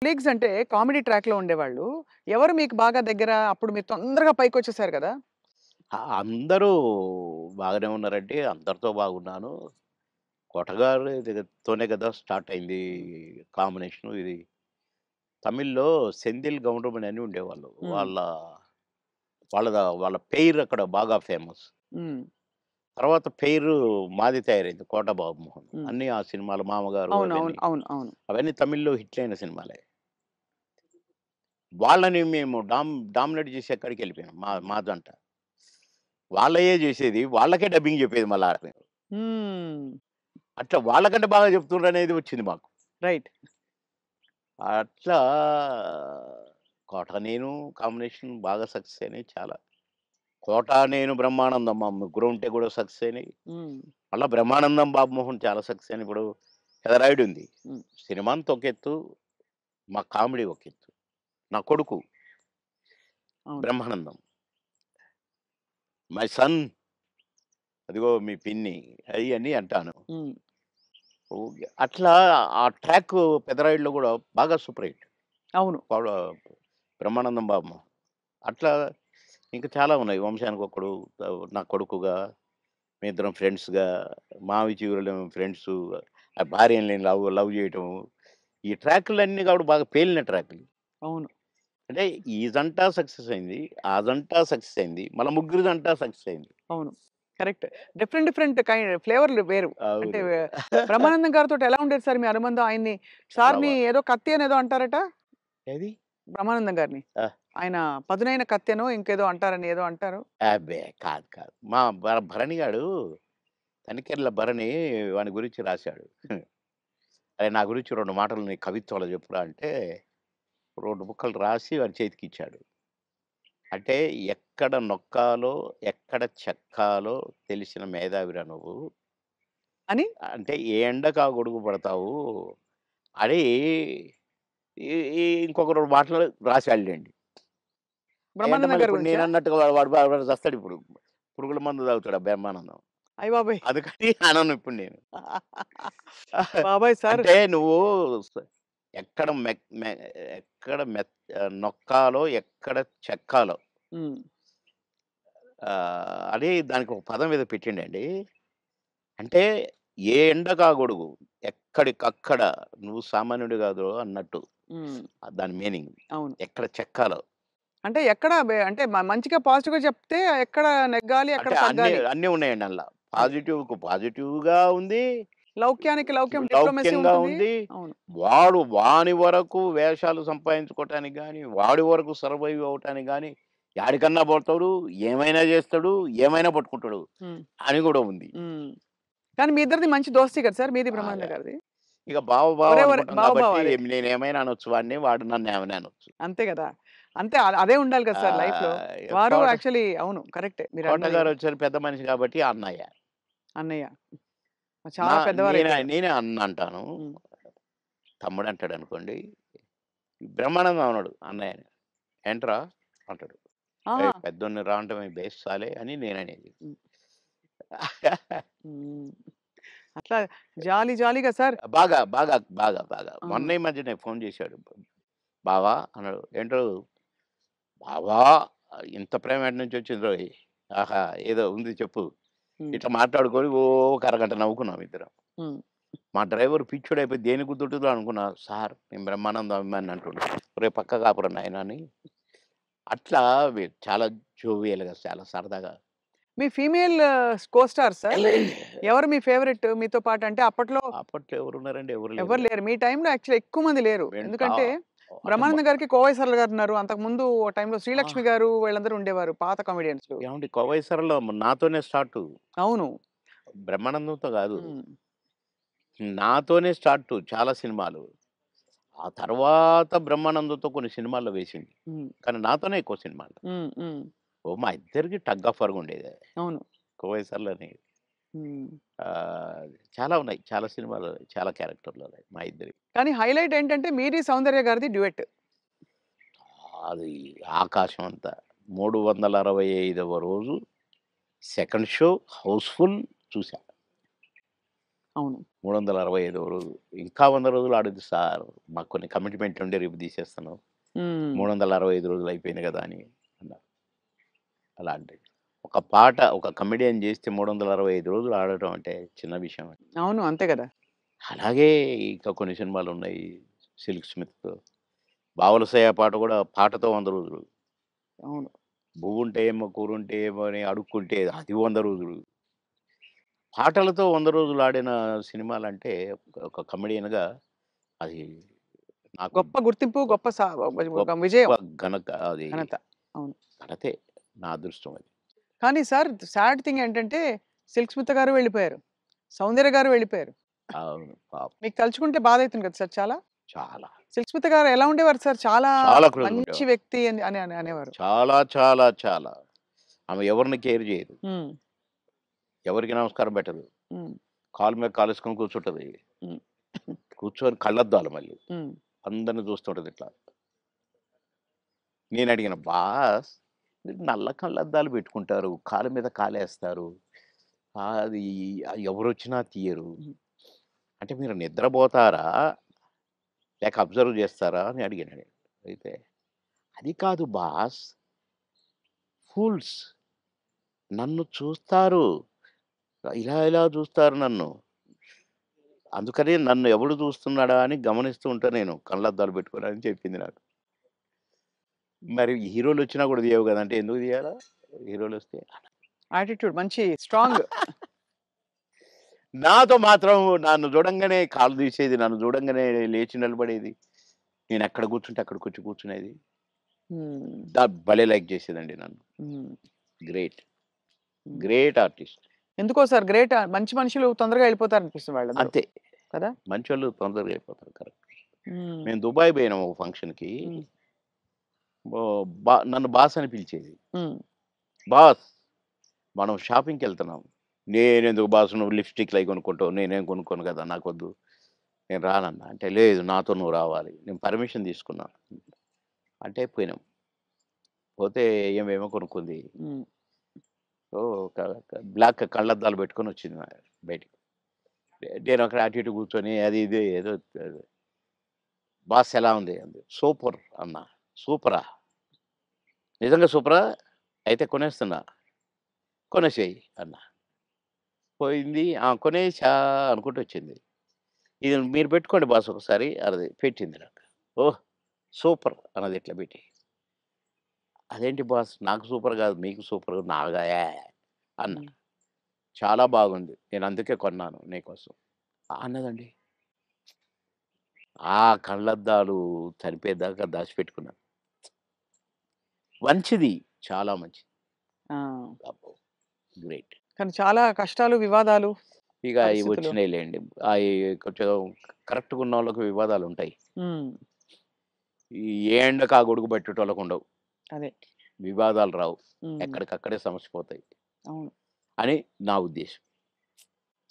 Colleagues అంటే comedy ట్రాక్‌లో ఉండేవాళ్ళు. ఎవరు మీకు బాగా దగ్గర? అప్పుడు మీరు తొందరగా పైకొచ్చేసారు గదా! అందరూ బాగానే ఉన్నారండి. అందరితో బాగున్నాను. 'కోటగారి' తోనే కదా స్టార్ట్ అయింది హ్మ్. కాంబినేషను ఇది. తమిళ్‌లో 'సెంథిల్ గౌండమణి' అని ఉండేవాళ్ళు. హ్మ్. వాళ్ళ పెయిర్ అక్కడ బాగా ఫేమస్. హ్మ్. తర్వాత పెయిర్ మాది తయారైంది 'కోట బాబుమోహన్.' హ్మ్. అన్నీ ఆ సినిమాలు 'మామగారు' అవును. అవును. అవన్నీ. అవును. అవును. అవన్నీ తమిళ్‌లో హిట్లయిన సినిమాలే. వాళ్ళని మేము డామినేట్ చేసి ఎక్కడికెళ్ళిపోయాం మా జంట. వాళ్ళయే జేసేది. వాళ్ళకే డబ్బింగ్ జెప్పేది మళ్ళా మేము. హ్మ్. అట్లా వాళ్ళకంటే బాగా చెప్తుండ్రనేది వచ్చింది మాకు. రైట్. అట్లా 'కోట నేను' కాంబినేషన్ బాగా సక్సెస్ అయినాయి చాలా. 'కోట నేను' 'బ్రహ్మానందం' మా ముగ్గురం ఉంటే కూడా సక్సెస్ అయినాయి. హ్మ్. మళ్ళా 'బ్రహ్మానందం' 'బాబుమోహన్' చాలా సక్సెస్ అయినాయి. ఇప్పుడు 'పెదరాయుడు' ఉంది. హ్మ్. సినిమా అంతా ఒక ఎత్తు, మా కామెడీ ఒక ఎత్తు. నా కొడుకు అవును. 'బ్రహ్మానందం' 'మై సన్' అదిగో మీ పిన్ని అయన్నీ అంటాను. హ్మ్. ఓకే. అట్లా ఆ ట్రాక్ 'పెదరాయుడులో' గూడా బాగా సూపర్ హిట్. అవును. పవడ 'బ్రహ్మానందం బాబు.' అట్లా ఇంకా చాలా ఉన్నాయి. 'వంశానికొక్కడు', నా కొడుకుగా, మేమిద్దరం ఫ్రెండ్స్‌గా, 'మావి చిగురులేమో' ఫ్రెండ్సు, ఆ భార్యని నేను లవ్ లవ్ చేయటము. ఈ ట్రాకులన్నీ కూడా బాగా పేలిన ట్రాకులు. అవును. అంటే ఈ జంట సక్సెస్ అయింది. ఆ జంట సక్సెస్ అయింది. మన ముగ్గురి జంట సక్సెస్ అయింది. అవును. కరెక్ట్. డిఫరెంట్ డిఫరెంట్ ఫ్లేవర్‌లు వేరు. అంటే అవును. బ్రహ్మానందం గారితోటి ఎలా ఉండేది సార్ మీ అనుబంధం? ఆయన్ని చాలా సార్‌ని బాగా. ఏదో కత్తి అనేదో అంటారట? ఏది? బ్రహ్మానందం గారిని. ఆ! ఆయన పదునైన కత్తెనో ఇంకేదో అంటారని ఏదో అంటారు. అబ్బే! కాదు కాదు. మా భరణి గాడు తనికెళ్ళ భరణి వాని గురించి రాశాడు. "అరేయ్! నా గురించి 2 మాటలు నీ కవిత్వంలో చెప్పురా" అంటే 2 ముక్కలు రాసి వాడి చేతికిచ్చాడు. అంటే ఎక్కడ నొక్కాలో, ఎక్కడ చెక్కాలో తెలిసిన మేధావిరా నువ్వు. అని అంటే ఏ ఎండకు ఆ గొడుగు పడతావు అని ఈ ఈ ఇంకొక 2 మాటలు రాశాడులెండి. అయంటే బ్రహ్మానందం మళ్ళీ గారి ఇప్పుడు గురించా? నేనన్నట్టుగా వాడు చస్తాడిప్పుడు. పురుగుల మందు తాగుతాడు ఆ బ్రహ్మానందం. అయ్య బాబోయ్! అందుకని అనను ఇప్పుడు నేను. బాబోయ్! సార్ అంటే నువ్వు స ఎక్కడ మెక్ మె ఎక్కడ నొక్కాలో, ఎక్కడ చెక్కాలో హ్మ్. అని దానికొక పదం ఏదో పెట్టిండండి. అంటే ఏ ఎండకా గొడుగు, ఎక్కడికక్కడ నువ్వు సామాన్యుడు గాదు అన్నట్టు. హ్మ్. దాని మీనింగ్. అవును. ఎక్కడ చెక్కాలో. అంటే ఎక్కడ అంటే మంచిగా పాజిటివ్‌గా చెప్తే ఎక్కడ నెగ్గాలి, ఎక్కడ అంటే అన్నీ తగ్గాలి. అన్నీ ఉన్నాయండి అందుల. అది. పాజిటివ్‌కి పాజిటివ్‌గా ఉంది. లౌక్యానికి లౌక్యం డిప్లొమసీ లౌక్యంగా ఉంటుంది. ఉంది. అవును. వాని వరకు వేషాలు సంపాదించుకోవటానికి గాని, వాడి వరకు సర్వైవ్ అవ్వటానికి గాని, యాడికన్నా పోతాడు, ఏమైనా జేస్తాడు, ఏమైనా పట్టుకుంటాడు హ్మ్. అని గూడా ఉంది. హ్మ్. కానీ మీ ఇద్దరిది మంచి దోస్తీ కదా సార్! మీది బాగా. బ్రహ్మానందం గారిది. ఇక బావ బావ ఒరే ఒరే అనుకుంటాం బావ బావ గాబట్టి, అదే. నేనేమైనా అనొచ్చు వాడిని, వాడు నన్నేమైనా అనొచ్చు. అంతే గదా! అంతే అదే ఉండాలి కదా సార్ లైఫ్‌లో. వారు కోట యాక్చువల్లీ అవును. కరెక్టే మీరన్నది. కోటగారొచ్చారు పెద్ద మనిషి గాబట్టి అన్నయ్య. అన్నయ్య. నా చాలా పెద్దవారైపోయారు. నేనే అన్న అంటాను. హ్మ్. తమ్ముడంటాడనుకోండి. బ్రహ్మానందం అనడు అన్నయ్యని. "ఏంట్రా" అంటాడు. ఆహా! "ఏయ్! పెద్దోడిని రా అంటమే బేస్ సాలే" అని నేననేది. హ్మ్. హ్మ్. అట్లా జాలీ జాలీగా సార్ బాగా. ఆ! మొన్న ఈ మధ్యనే ఫోను జేశాడు. "బావా" అన్నాడు. "ఏంటో బావా ఇంత ప్రేమ ఎటు నుంచొచ్చిందోయ్! ఆహా! ఏదో ఉంది చెప్పు." హ్మ్. ఇట్లా మాట్లాడుకొని ఓ ఒక అరగంట నవ్వుకున్నాం ఇద్దరం. హ్మ్. మా డ్రైవర్ పిచ్చోడైపోయి దేనికి గుద్దుతుందో అనుకున్నా. సార్ నేను బ్రహ్మానందం అభిమానిని అంటుండు. ఒరేయ్! పక్కకు ఆపురా నాయనా అని. అట్లా చాలా జోవియల్‌గా చాలా సరదాగా మీ ఫీమేల్ కో స్టార్ సార్? ఎవరు మీ ఫేవరెట్ మీతో పాటు? అంటే అప్పట్లో అప్పట్లో ఎవరున్నారండి? ఎవరు ఎవరు లేరుగా. లేరు. మీ టైమ్‌లో యాక్చువల్లీ ఎక్కువ మంది లేరు. వెంట ఎందుకంటే అంటే బ్రహ్మానందం గారికి కోవై సరళ గారున్నారు. అంతకుముందు ఓ టైమ్‌లో ఆ! శ్రీలక్ష్మి గారు వీళ్ళందరూ ఉండేవారు పాత కామెడియన్స్‌లు. ఏవండీ 'కోవై సరళ' నాతోనే స్టార్టు. అవును. బ్రహ్మానందంతో గాదు. హ్మ్. నాతోనే స్టార్టు చాలా సినిమాలు. ఆ తర్వాత బ్రహ్మానందంతో కొన్ని సినిమాల్లో వేసింది. హ్మ్. కానీ నాతోనే ఎక్కువ సినిమాలు. హ్మ్. హ్మ్. మా ఇద్దరికి టగ్ ఆఫ్ వార్‌గా ఉండేది. అవును. 'కోవై సరళని' హ్మ్. చాలా ఉన్నాయి. చాలా సినిమాలు, చాలా క్యారెక్టర్‌లున్నాయి మా ఇద్దరియి. కానీ హైలైట్ ఏంటంటే మీది, సౌందర్య గారిది డ్యూయెట్. అది ఆకాశం అంత. 365వ రోజు సెకండ్ షో హౌస్‌ఫుల్ చూసా. అవును. 365 రోజులు. ఇంకా 100 రోజులు ఆడొద్దు సార్. మాకు కొన్ని కమిట్మెంట్ ఉండి రేపు తీసేస్తాను. హ్మ్. 365 రోజులు అయిపోయింది కదా అని అన్నారు. అలాంటిది. ఒక పాట ఒక కమెడియన్ చేస్తే 365 రోజులు ఆడటం అంటే చిన్న విషయం. అవును. అంతే గదా! అలాగే ఇంకా కొన్ని సినిమాలున్నాయి. 'సిల్క్ స్మిత్', 'బావలసయ్య' పాట కూడా పాటతో 100 రోజులు. అవును. 'బువ్వుంటే ఏమో కూరుంటే ఏమో' అని అడుక్కుంటే అది 100 రోజులు. పాటలతో 100 రోజులు ఆడిన సినిమాలంటే ఒక కమెడియన్‌గా అది నాకు గొప్ప గుర్తింపు, గొప్ప గొప్ప ఒక గొప్ప విజయం, అది ఘనత. అవును. ఘనతే. నా అదృష్టం అది. కానీ సార్ సాడ్ థింగ్ ఏంటంటే 'సిల్క్ స్మిత' గారు వెళ్ళిపోయారు. 'సౌందర్య' గారు వెళ్ళిపోయారు. అవును. పాపం. మీకు తలుచుకుంటే బాధైతుంది కదా సార్ చాలా? చాలా. 'సిల్క్ స్మిత' గారు ఎలా ఉండేవారు సార్? చాలా చాలా క్లోజ్‌గా మంచి ఉండేవారు. వ్యక్తి అని అనేవారు. చాలా, చాలా, చాలా. ఆమె ఎవరిని కేర్ చేయదు. హ్మ్. ఎవరికీ నమస్కారం పెట్టదు. హ్మ్. కాలు మీద కాలేసుకొని కూర్చుంటది. హ్మ్. కూర్చొని కళ్ళద్దాలు మళ్ళీ. హ్మ్. అందరిని చూస్తుంటది ఇట్లా. నేనడిగాను, "బాస్ మీరు నల్ల కళ్ళద్దాలు పెట్టుకుంటారు. కాలు మీద కాలేస్తారు. అది ఎవరొచ్చినా తీయరు. హ్మ్. అంటే మీరు నిద్రపోతారా? లేక అబ్జర్వ్ చేస్తారా?" అని అడిగాను నేను. అయితే, "అది కాదు బాస్. ఫూల్స్ నన్ను చూస్తారు. ఇలా ఇలా చూస్తారు నన్ను. అందుకని నన్ను ఎవడు చూస్తున్నాడా అని గమనిస్తూ ఉంటా నేను కళ్ళద్దాలు పెట్టుకొని" అని చెప్పింది నాకు. మరి హీరోలొచ్చినా కూడా తీయవు గదా! అంటే ఎందుకు తీయాలా? హీరోలొస్తే? యాటిట్యూడ్ మంచి స్ట్రాంగ్. నాతో మాత్రం నన్ను చూడంగానే కాళ్ళు తీసేది. నన్ను చూడంగానే లేచి నిలబడేది. నేనెక్కడ కూర్చుంటే అక్కడికొచ్చి కూర్చునేది. హ్మ్. భలే లైక్ చేసేదండి నన్ను. హ్మ్. గ్రేట్. హ్మ్. Great artist. ఎందుకో సార్ గ్రేట్ మంచి మనుషులు తొందరగా వెళ్ళిపోతారనిపిస్తుంది వాళ్ళందరూ. అంతే. కదా! మంచోళ్ళు తొందరగా అయిపోతారు. కరెక్ట్. హ్మ్. మేము దుబాయ్ పోయినాం ఒక ఫంక్షన్‌కి. హ్మ్. నన్ను బాస్ అని పిలిచేది. హ్మ్. బాస్ మనం షాపింగ్‌కెళ్తున్నాం. నేనెందుకు బాస్ నువ్వు లిప్‌స్టిక్‌లయి కొనుక్కుంటావు. నేనేం కొనుక్కోను కదా! నాకొద్దు. నేను రానన్నా. అంటే లేదు నాతో నువ్వు రావాలి. నేను పర్మిషన్ తీసుకున్నా. అంటే పోయినాం. పోతే ఏమేమో కొనుక్కుంది. హ్మ్. సో, క క బ్లాక్ కళ్ళద్దాలు పెట్టుకొనొచ్చింది బయటికి. నేనక్కడ అటు ఇటు కూర్చొని అది ఇది ఏదో బాస్ ఎలా ఉంది? అంది. సూపర్ అన్నా. సూపరా? నిజంగా సూపరా? అయితే కొనేస్తున్నా. కొనేసేయి అన్నా. పోయింది. ఆ! కొనేసా అనుకుంటూ వచ్చింది. ఇది మీరు పెట్టుకోండి బాస్ ఒకసారి అన్నది. పెట్టింది నాకు. ఓహ్! సూపర్ అన్నది ఇట్లా పెట్టి. అదేంటి బాస్ నాకు సూపర్ కాదు మీకు సూపర్ నాగా అన్నా. హ్మ్. చాలా బాగుంది. నేను అందుకే కొన్నాను నీకోసం. అన్నదండి. ఆ కళ్ళద్దాలు చనిపోయేదాకా దాచిపెట్టుకున్నాను. మంచిది. చాలా మంచిది. ఆ! అబ్బో! గ్రేట్. కానీ చాలా కష్టాలు, వివాదాలు, ఇక అయి పరిస్థితులు. వచ్చినాయిలెండి. అయి కొంచెం కరెక్ట్‌గా ఉన్నోళ్ళకి వివాదాలుంటాయి. హ్మ్. ఈ ఏ ఎండకు ఆ గొడుగు పెట్టేటోళ్ళకుండవు. అదే. వివాదాలు రావు. హ్మ్. ఎక్కడికక్కడే సమసిపోతాయి అవును. అని నా ఉద్దేశం.